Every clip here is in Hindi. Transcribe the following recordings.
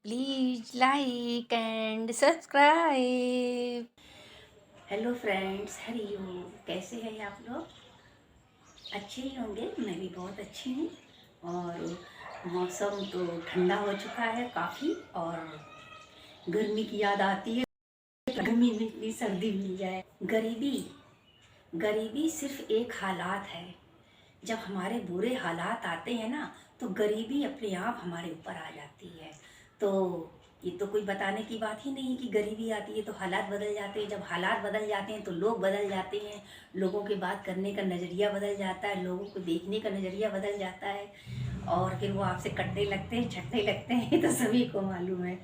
Please like and subscribe. Hello friends, Hariom. कैसे हैं आप लोग? अच्छे ही होंगे। मैं भी बहुत अच्छी हूँ। और मौसम तो ठंडा हो चुका है काफ़ी, और गर्मी की याद आती है। गर्मी में इतनी सर्दी मिल जाए। गरीबी गरीबी सिर्फ एक हालात है। जब हमारे बुरे हालात आते हैं ना, तो गरीबी अपने आप हमारे ऊपर आ जाती है। तो ये तो कोई बताने की बात ही नहीं कि गरीबी आती है तो हालात बदल जाते हैं। जब हालात बदल जाते हैं तो लोग बदल जाते हैं। लोगों के बात करने का नज़रिया बदल जाता है, लोगों को देखने का नज़रिया बदल जाता है, और फिर वो आपसे कटने लगते हैं, छटने लगते हैं। तो सभी को मालूम है।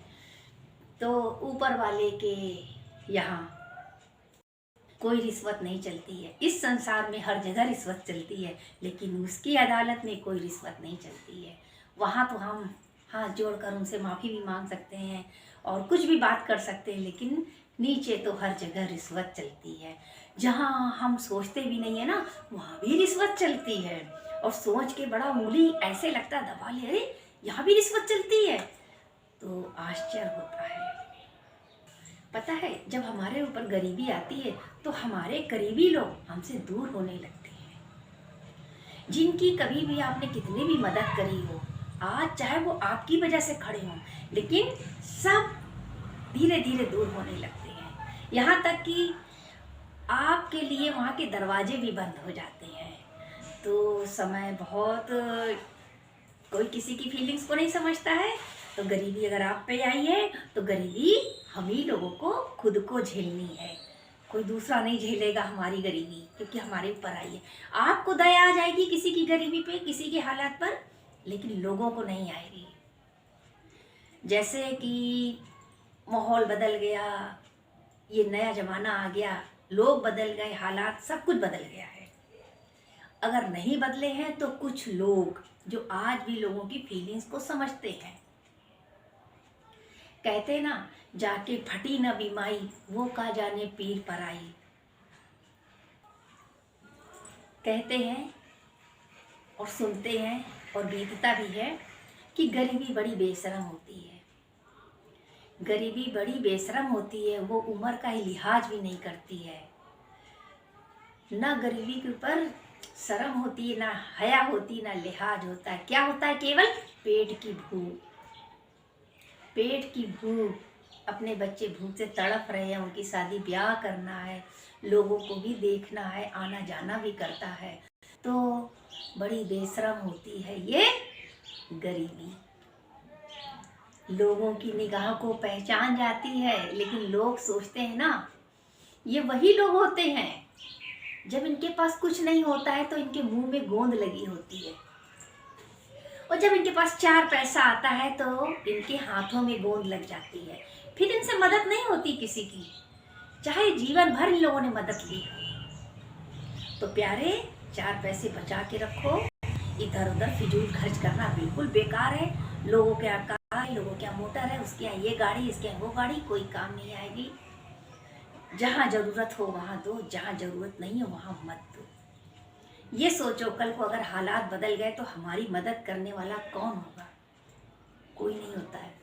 तो ऊपर वाले के यहाँ कोई रिश्वत नहीं चलती है। इस संसार में हर जगह रिश्वत चलती है, लेकिन उसकी अदालत में कोई रिश्वत नहीं चलती है। वहाँ तो हम हाथ जोड़कर उनसे माफ़ी भी मांग सकते हैं और कुछ भी बात कर सकते हैं, लेकिन नीचे तो हर जगह रिश्वत चलती है। जहाँ हम सोचते भी नहीं है ना, वहाँ भी रिश्वत चलती है। और सोच के बड़ा उंगली ऐसे लगता दबा ले, अरे यहाँ भी रिश्वत चलती है, तो आश्चर्य होता है। पता है, जब हमारे ऊपर गरीबी आती है तो हमारे करीबी लोग हमसे दूर होने लगते हैं। जिनकी कभी भी आपने कितनी भी मदद करी हो, आज चाहे वो आपकी वजह से खड़े हों, लेकिन सब धीरे धीरे दूर होने लगते हैं। यहाँ तक कि आपके लिए वहाँ के दरवाजे भी बंद हो जाते हैं। तो समय बहुत, कोई किसी की फीलिंग्स को नहीं समझता है। तो गरीबी अगर आप पे आई है तो गरीबी हम ही लोगों को खुद को झेलनी है। कोई दूसरा नहीं झेलेगा हमारी गरीबी, क्योंकि हमारे ऊपर आई है। आपको दया आ जाएगी किसी की गरीबी पे, किसी के हालात पर, लेकिन लोगों को नहीं आएगी। जैसे कि माहौल बदल गया, ये नया जमाना आ गया, लोग बदल गए, हालात सब कुछ बदल गया है। अगर नहीं बदले हैं तो कुछ लोग जो आज भी लोगों की फीलिंग्स को समझते हैं। कहते ना, जाके फटी न बीमाई, वो का जाने पीर पर आई। कहते हैं और सुनते हैं और बीतता भी है कि गरीबी बड़ी बेशरम होती है। गरीबी बड़ी बेशरम होती है, वो उम्र का ही लिहाज भी नहीं करती है। ना गरीबी के ऊपर शर्म होती है, ना हया होती, ना लिहाज होता है। क्या होता है? केवल पेट की भूख। पेट की भूख। अपने बच्चे भूख से तड़प रहे हैं, उनकी शादी ब्याह करना है, लोगों को भी देखना है, आना जाना भी करता है। तो बड़ी बेशरम होती है ये गरीबी। लोगों की निगाह को पहचान जाती है, लेकिन लोग सोचते हैं ना, ये वही लोग होते हैं जब इनके पास कुछ नहीं होता है तो इनके मुंह में गोंद लगी होती है, और जब इनके पास 4 पैसा आता है तो इनके हाथों में गोंद लग जाती है। फिर इनसे मदद नहीं होती किसी की, चाहे जीवन भर इन लोगों ने मदद ली। तो प्यारे, 4 पैसे बचा के रखो। इधर उधर फिजूल खर्च करना बिल्कुल बेकार है। लोगों के यहाँ कार है, लोगों के यहाँ मोटर है, उसके यहाँ ये गाड़ी, इसके यहाँ वो गाड़ी, कोई काम नहीं आएगी। जहाँ जरूरत हो वहाँ दो, जहाँ जरूरत नहीं हो वहाँ मत दो। ये सोचो, कल को अगर हालात बदल गए तो हमारी मदद करने वाला कौन होगा? कोई नहीं होता है।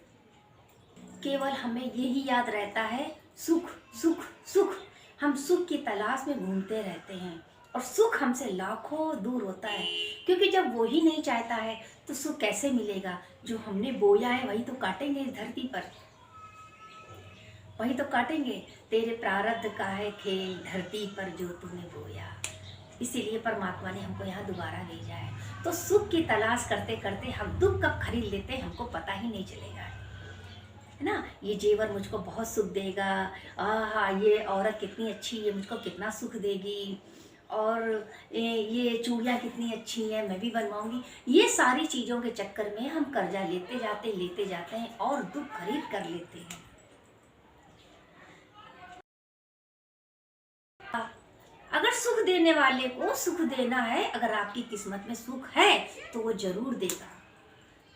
केवल हमें यही याद रहता है, सुख सुख सुख। हम सुख की तलाश में घूमते रहते हैं, और सुख हमसे लाखों दूर होता है, क्योंकि जब वो ही नहीं चाहता है तो सुख कैसे मिलेगा? जो हमने बोया है वही तो काटेंगे इस धरती पर, वही तो काटेंगे। तेरे प्रारब्ध का है खेल, धरती पर जो तूने बोया। इसीलिए परमात्मा ने हमको यहाँ दोबारा भेजा है। तो सुख की तलाश करते करते हम दुख कब खरीद लेते हैं हमको पता ही नहीं चलेगा, है ना। ये जेवर मुझको बहुत सुख देगा, आहा ये औरत कितनी अच्छी है, मुझको कितना सुख देगी, और ये चूड़ियाँ कितनी अच्छी हैं, मैं भी बनवाऊंगी। ये सारी चीज़ों के चक्कर में हम कर्जा लेते जाते हैं और दुख खरीद कर लेते हैं। अगर सुख देने वाले को सुख देना है, अगर आपकी किस्मत में सुख है तो वो जरूर देगा।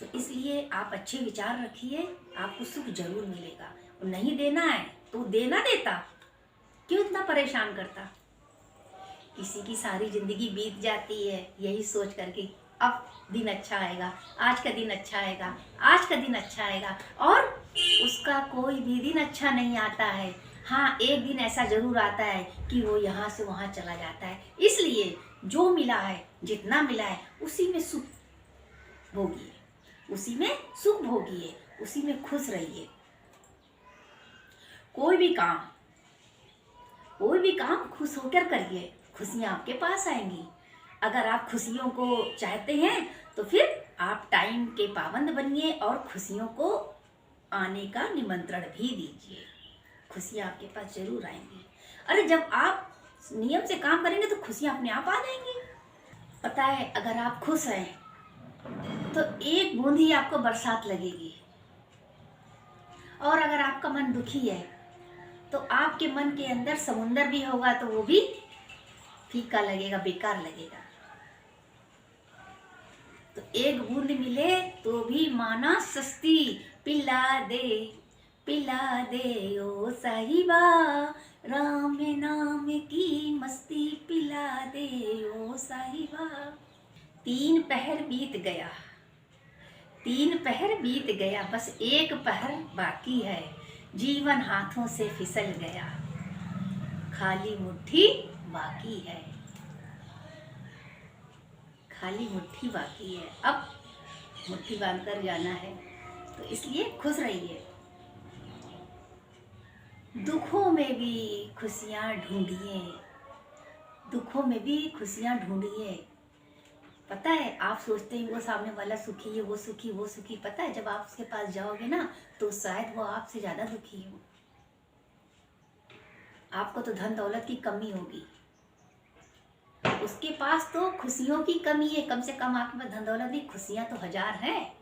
तो इसलिए आप अच्छे विचार रखिए, आपको सुख जरूर मिलेगा। और नहीं देना है तो देना देता, क्यों इतना परेशान करता? किसी की सारी जिंदगी बीत जाती है यही सोच करके अब दिन अच्छा आएगा, आज का दिन अच्छा आएगा, आज का दिन अच्छा आएगा, और उसका कोई भी दिन अच्छा नहीं आता है। हाँ, एक दिन ऐसा जरूर आता है कि वो यहाँ से वहाँ चला जाता है। इसलिए जो मिला है, जितना मिला है, उसी में सुख भोगिए, उसी में सुख भोगिए, उसी में खुश रहिए। कोई भी काम खुश होकर करिए, खुशियाँ आपके पास आएंगी। अगर आप खुशियों को चाहते हैं तो फिर आप टाइम के पाबंद बनिए और खुशियों को आने का निमंत्रण भी दीजिए। खुशियाँ आपके पास जरूर आएंगी। अरे जब आप नियम से काम करेंगे तो खुशियाँ अपने आप आ जाएंगी। पता है, अगर आप खुश हैं तो एक बूंद ही आपको बरसात लगेगी, और अगर आपका मन दुखी है तो आपके मन के अंदर समुंदर भी होगा तो वो भी फीका लगेगा, बेकार लगेगा। तो एक बूंद मिले तो भी माना सस्ती, पिला दे ओ साहिबा, राम नाम की मस्ती, पिला दे ओ साहिबा। 3 पहर बीत गया, बस एक पहर बाकी है, जीवन हाथों से फिसल गया, खाली मुट्ठी बाकी है, खाली मुट्ठी बाकी है। अब मुट्ठी बांध कर जाना है, तो इसलिए खुश रहिए। दुखों में भी खुशियाँ ढूंढिए, दुखों में भी खुशियाँ ढूंढिए। पता है, आप सोचते हैं वो सामने वाला सुखी है, वो सुखी, पता है जब आप उसके पास जाओगे ना तो शायद वो आपसे ज़्यादा दुखी हो। आपको तो धन दौलत की कमी होगी, उसके पास तो खुशियों की कमी है। कम से कम आपके पास धन दौलत नहीं, खुशियाँ तो 1000 हैं।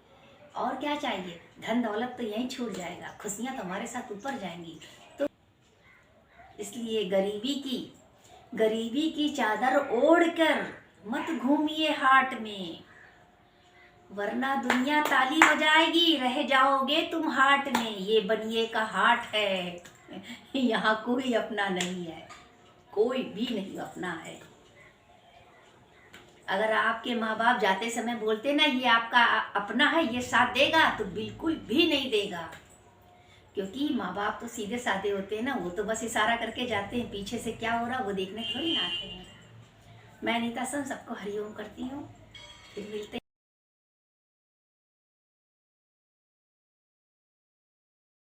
और क्या चाहिए? धन दौलत तो यहीं छूट जाएगा, खुशियाँ तो हमारे साथ ऊपर जाएंगी। तो इसलिए गरीबी की चादर ओढ़कर मत घूमिए हाट में, वरना दुनिया ताली बजाएगी, रह जाओगे तुम हाट में। ये बनिए का हाट है, यहाँ कोई अपना नहीं है, कोई भी नहीं अपना है। अगर आपके माँ बाप जाते समय बोलते ना ये आपका अपना है, ये साथ देगा, तो बिल्कुल भी नहीं देगा। क्योंकि माँ बाप तो सीधे साधे होते हैं ना, वो तो बस इशारा करके जाते हैं, पीछे से क्या हो रहा वो देखने थोड़ी ना आते हैं। मैं नीता सन सबको हरिओम करती हूँ। फिर मिलते